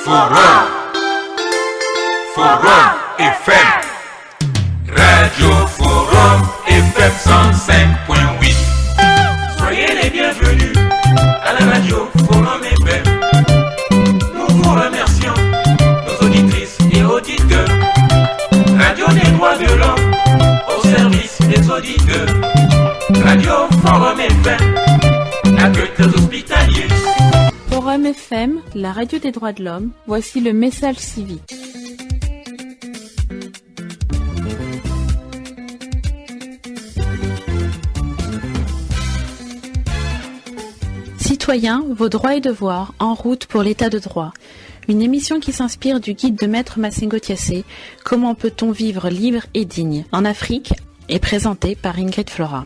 Forum, Forum FM, Radio Forum FM 105.8. Soyez les bienvenus à la Radio Forum FM. Nous vous remercions, nos auditrices et auditeurs. Radio des droits de l'homme au service des auditeurs. Radio Forum FM, accueil des hospitaliers. Forum FM, la radio des droits de l'homme, voici le message civique. Citoyens, vos droits et devoirs, en route pour l'état de droit. Une émission qui s'inspire du guide de Maître Massengo Thiassé, Comment peut-on vivre libre et digne en Afrique, est présentée par Ingrid Flora.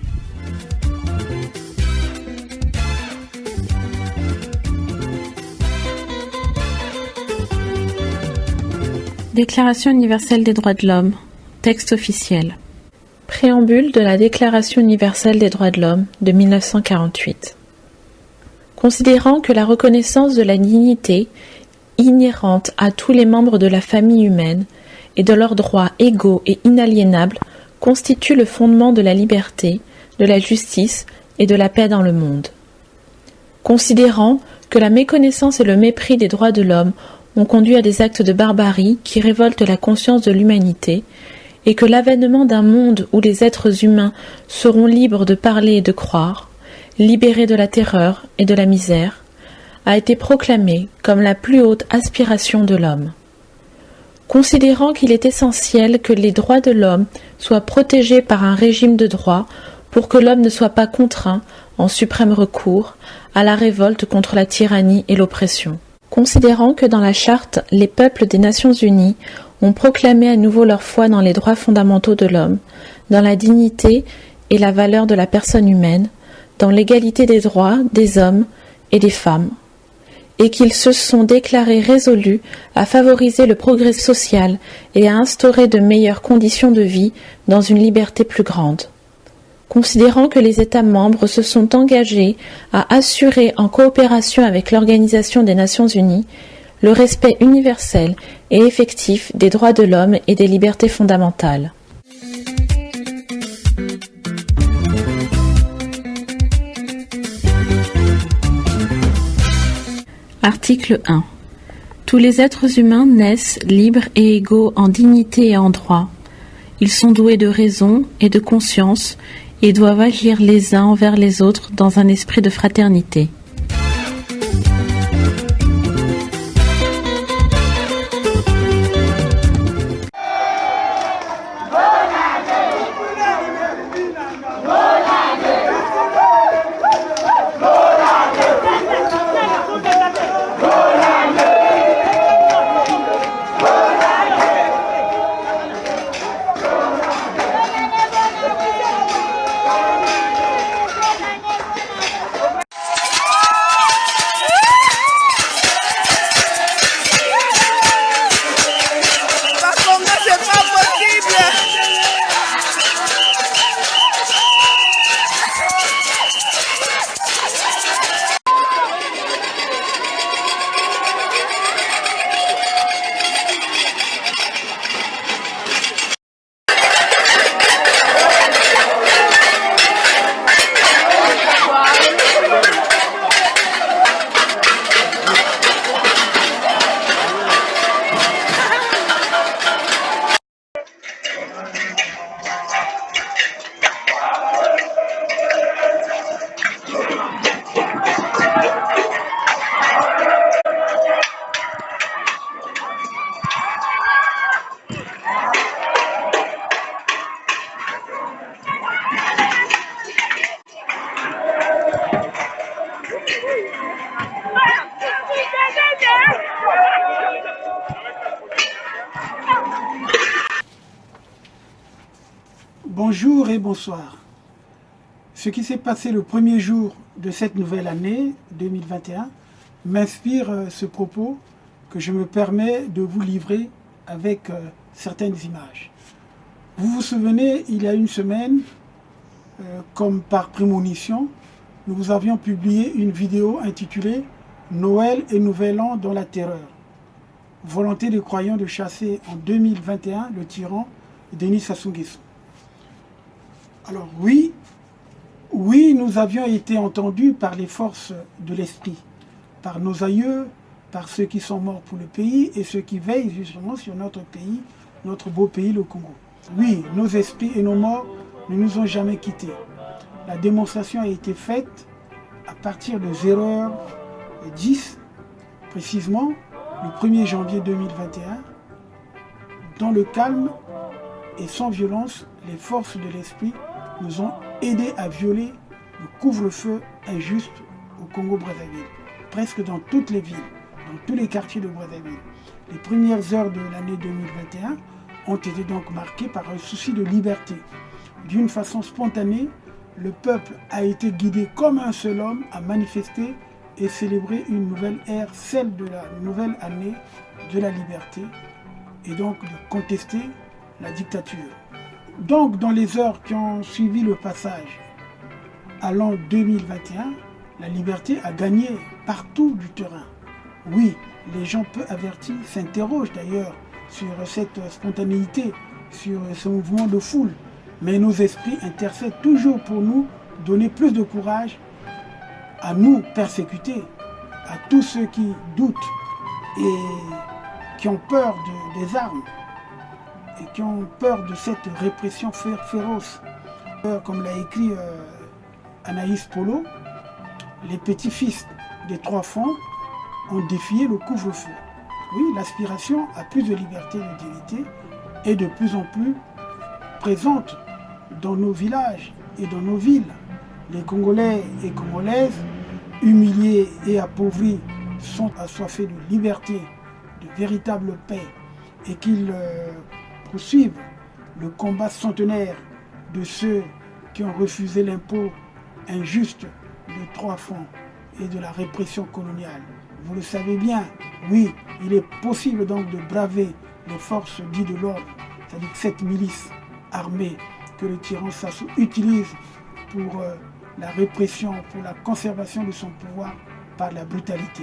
Déclaration universelle des droits de l'homme. Texte officiel. Préambule de la Déclaration universelle des droits de l'homme de 1948. Considérant que la reconnaissance de la dignité inhérente à tous les membres de la famille humaine et de leurs droits égaux et inaliénables constitue le fondement de la liberté, de la justice et de la paix dans le monde. Considérant que la méconnaissance et le mépris des droits de l'homme ont conduit à des actes de barbarie qui révoltent la conscience de l'humanité, et que l'avènement d'un monde où les êtres humains seront libres de parler et de croire, libérés de la terreur et de la misère, a été proclamé comme la plus haute aspiration de l'homme. Considérant qu'il est essentiel que les droits de l'homme soient protégés par un régime de droit pour que l'homme ne soit pas contraint, en suprême recours, à la révolte contre la tyrannie et l'oppression. Considérant que dans la Charte, les peuples des Nations Unies ont proclamé à nouveau leur foi dans les droits fondamentaux de l'homme, dans la dignité et la valeur de la personne humaine, dans l'égalité des droits des hommes et des femmes, et qu'ils se sont déclarés résolus à favoriser le progrès social et à instaurer de meilleures conditions de vie dans une liberté plus grande. Considérant que les États membres se sont engagés à assurer, en coopération avec l'Organisation des Nations Unies, le respect universel et effectif des droits de l'homme et des libertés fondamentales. Article 1. Tous les êtres humains naissent libres et égaux en dignité et en droit. Ils sont doués de raison et de conscience et doivent agir les uns envers les autres dans un esprit de fraternité. Bonjour et bonsoir. Ce qui s'est passé le premier jour de cette nouvelle année 2021 m'inspire ce propos que je me permets de vous livrer avec certaines images. Vous vous souvenez, il y a une semaine, comme par prémonition, nous vous avions publié une vidéo intitulée « Noël et Nouvel An dans la terreur ». volonté des croyants de chasser en 2021 le tyran Denis Sassou Nguesso. Alors oui, nous avions été entendus par les forces de l'esprit, par nos aïeux, par ceux qui sont morts pour le pays et ceux qui veillent justement sur notre pays, notre beau pays, le Congo. Oui, nos esprits et nos morts ne nous ont jamais quittés. La démonstration a été faite à partir de 0h10, précisément le 1er janvier 2021. Dans le calme et sans violence, les forces de l'esprit nous ont aidés à violer le couvre-feu injuste au Congo-Brazzaville, presque dans toutes les villes, dans tous les quartiers de Brazzaville. Les premières heures de l'année 2021 ont été donc marquées par un souci de liberté. D'une façon spontanée, le peuple a été guidé comme un seul homme à manifester et célébrer une nouvelle ère, celle de la nouvelle année de la liberté, et donc de contester la dictature. Donc, dans les heures qui ont suivi le passage à l'an 2021, la liberté a gagné partout du terrain. Oui, les gens peu avertis s'interrogent d'ailleurs sur cette spontanéité, sur ce mouvement de foule. Mais nos esprits intercèdent toujours pour nous donner plus de courage à nous persécuter, à tous ceux qui doutent et qui ont peur des armes et qui ont peur de cette répression féroce. Comme l'a écrit Anaïs Polo, les petits-fils des trois fonds ont défié le couvre-feu. Oui, l'aspiration à plus de liberté et de dignité est de plus en plus présente dans nos villages et dans nos villes. Les Congolais et Congolaises, humiliés et appauvris, sont assoiffés de liberté, de véritable paix, et qu'ils poursuivent le combat centenaire de ceux qui ont refusé l'impôt injuste de 3 francs et de la répression coloniale. Vous le savez bien, oui, il est possible donc de braver les forces dites de l'ordre, c'est-à-dire cette milice armée que le tyran Sassou utilise pour la répression, pour la conservation de son pouvoir par la brutalité.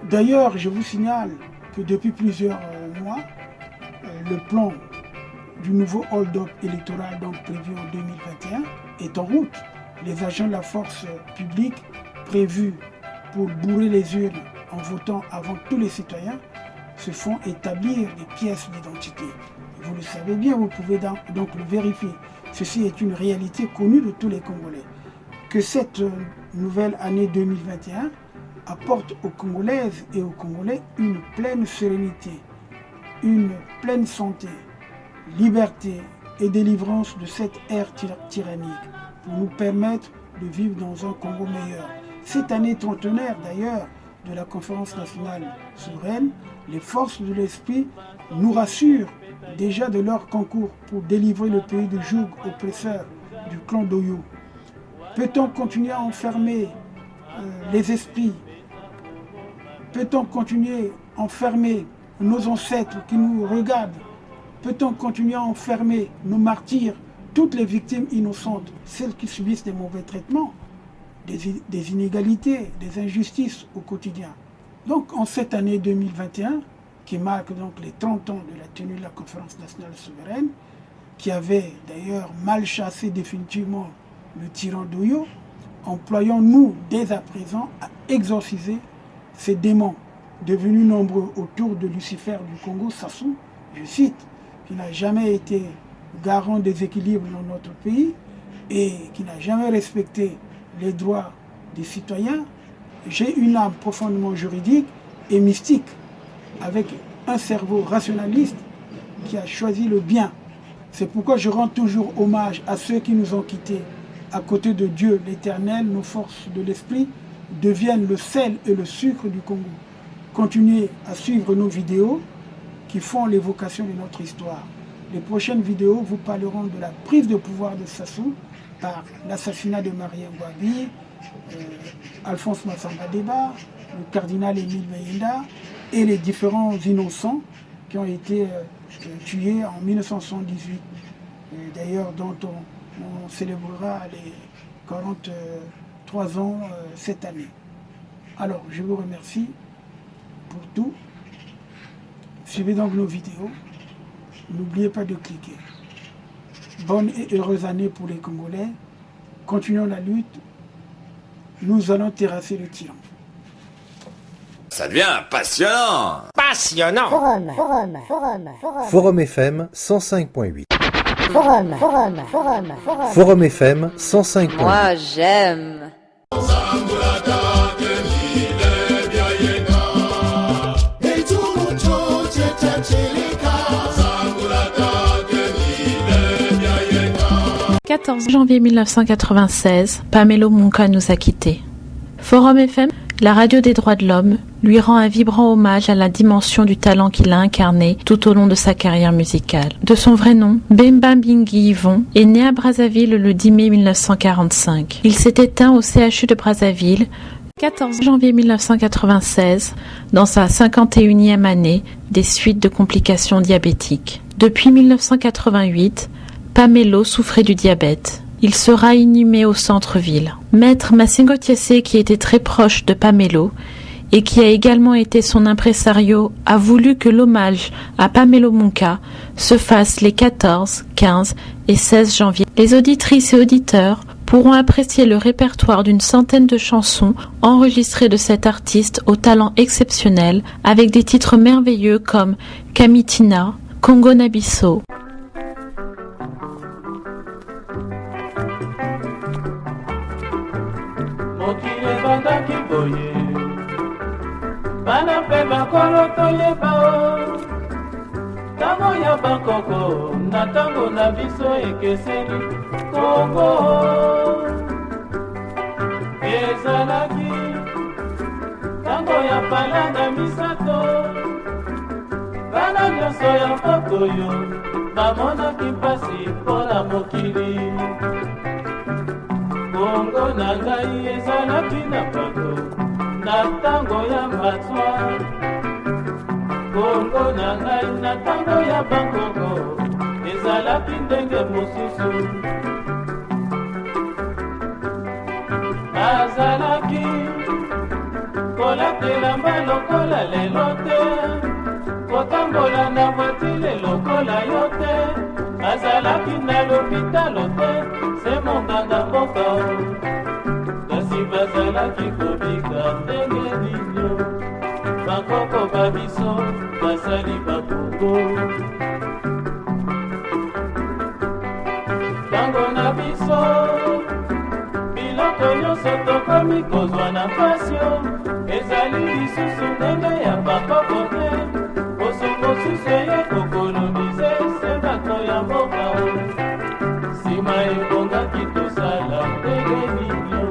D'ailleurs, je vous signale que depuis plusieurs mois, le plan du nouveau hold-up électoral donc prévu en 2021 est en route. Les agents de la force publique prévus pour bourrer les urnes en votant avant tous les citoyens se font établir des pièces d'identité. Vous le savez bien, vous pouvez donc le vérifier. Ceci est une réalité connue de tous les Congolais. Que cette nouvelle année 2021 apporte aux Congolaises et aux Congolais une pleine sérénité, une pleine santé, liberté et délivrance de cette ère tyrannique pour nous permettre de vivre dans un Congo meilleur. Cette année trentenaire d'ailleurs de la conférence nationale souveraine, les forces de l'esprit nous rassurent déjà de leur concours pour délivrer le pays du joug oppresseur du clan d'Oyo. Peut-on continuer à enfermer les esprits? Peut-on continuer à enfermer nos ancêtres qui nous regardent? Peut-on continuer à enfermer nos martyrs, toutes les victimes innocentes, celles qui subissent des mauvais traitements, des inégalités, des injustices au quotidien? Donc en cette année 2021, qui marque donc les 30 ans de la tenue de la conférence nationale souveraine, qui avait d'ailleurs mal chassé définitivement le tyran d'Oyo, employons-nous dès à présent à exorciser ces démons devenus nombreux autour de Lucifer du Congo, Sassou, je cite, qui n'a jamais été garant des équilibres dans notre pays et qui n'a jamais respecté les droits des citoyens. J'ai une âme profondément juridique et mystique, avec un cerveau rationaliste qui a choisi le bien. C'est pourquoi je rends toujours hommage à ceux qui nous ont quittés. À côté de Dieu, l'Éternel, nos forces de l'esprit deviennent le sel et le sucre du Congo. Continuez à suivre nos vidéos qui font l'évocation de notre histoire. Les prochaines vidéos vous parleront de la prise de pouvoir de Sassou par l'assassinat de Marie Ngouabi, Alphonse Massamba Deba, le cardinal Émile Meyenda et les différents innocents qui ont été tués en 1978. D'ailleurs, dont on célébrera les 43 ans cette année. Alors, je vous remercie pour tout Suivez donc nos vidéos. N'oubliez pas de cliquer. Bonne et heureuse année pour les Congolais. Continuons la lutte. Nous allons terrasser le tyran. Ça devient passionnant. Passionnant. Forum FM 105.8. Forum FM 105.8. Moi, j'aime. Le 14 janvier 1996, Pamelo Munka nous a quittés. Forum FM, la radio des droits de l'homme, lui rend un vibrant hommage à la dimension du talent qu'il a incarné tout au long de sa carrière musicale. De son vrai nom, Bemba Bingi Yvon est né à Brazzaville le 10 mai 1945. Il s'est éteint au CHU de Brazzaville 14 janvier 1996, dans sa 51e année des suites de complications diabétiques. Depuis 1988, Pamelo souffrait du diabète. Il sera inhumé au centre-ville. Maître Massingo Tiessé, qui était très proche de Pamelo et qui a également été son impresario, a voulu que l'hommage à Pamelo Munka se fasse les 14, 15 et 16 janvier. Les auditrices et auditeurs pourront apprécier le répertoire d'une centaine de chansons enregistrées de cet artiste au talent exceptionnel avec des titres merveilleux comme Kamitina, Congo Nabiso. mokili ebandaki boye bana mpe bakolo toyeba o ntango ya bankoko na ntango na biso ekeseni kongo ezalaki ntango ya palanga misato bana nyonso ya mboka oyo bamonaki mpasi mpo na mokili kongo na ngai ezalaki na bato na ntango ya matswa kongo na ngai na ntango ya bankoko ezalaki ndenge mosusu azalaki kolatelamba lokola lelo te kotambola na voitile lokola yo te azalaki na lopitalo te se monganga mboka kasi bazalaki kobika ndenge nino bakoko babiso basali bakongo ntango na biso biloko nyonso tokomi kozwa na pasio ezali lisusu ndenge ya bakoko te boso mosusu eye kokolonize se bato ya mboka nsima ebongaki tosala ndenge nino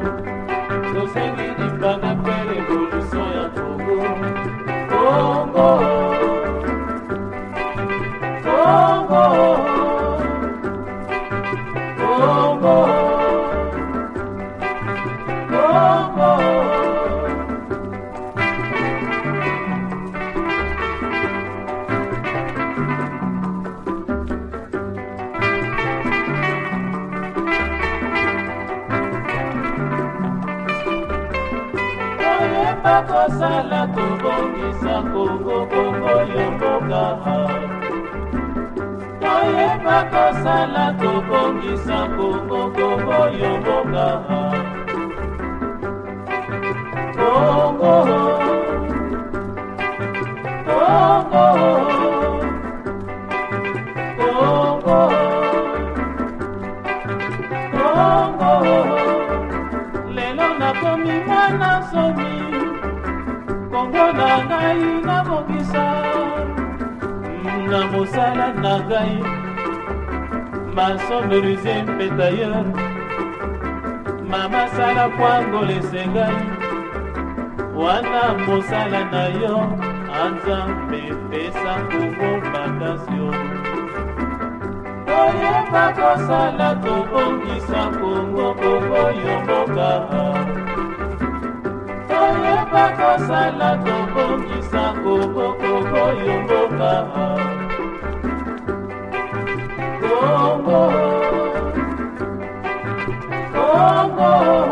tosengi libanda mpe revolution ya kongo kongo kongo kongo kongo bakosala tobongisa kongo kongo yo mboka toyeba kosala tobongisa kongo kongo yo mboka kongo kongo kongo kongo lelo nakomi mwana somi kongo na ngai nabongisa na mosala na ngai masomerise mpe tailleur mama sala kwangolese ngai wana mosala na yo anzambe pesa kongo bakasio toyeba kosala tobongisa kongo kongo yo mboka toyeba kosala tobongisa kongo kongo yo mboka kongo kongo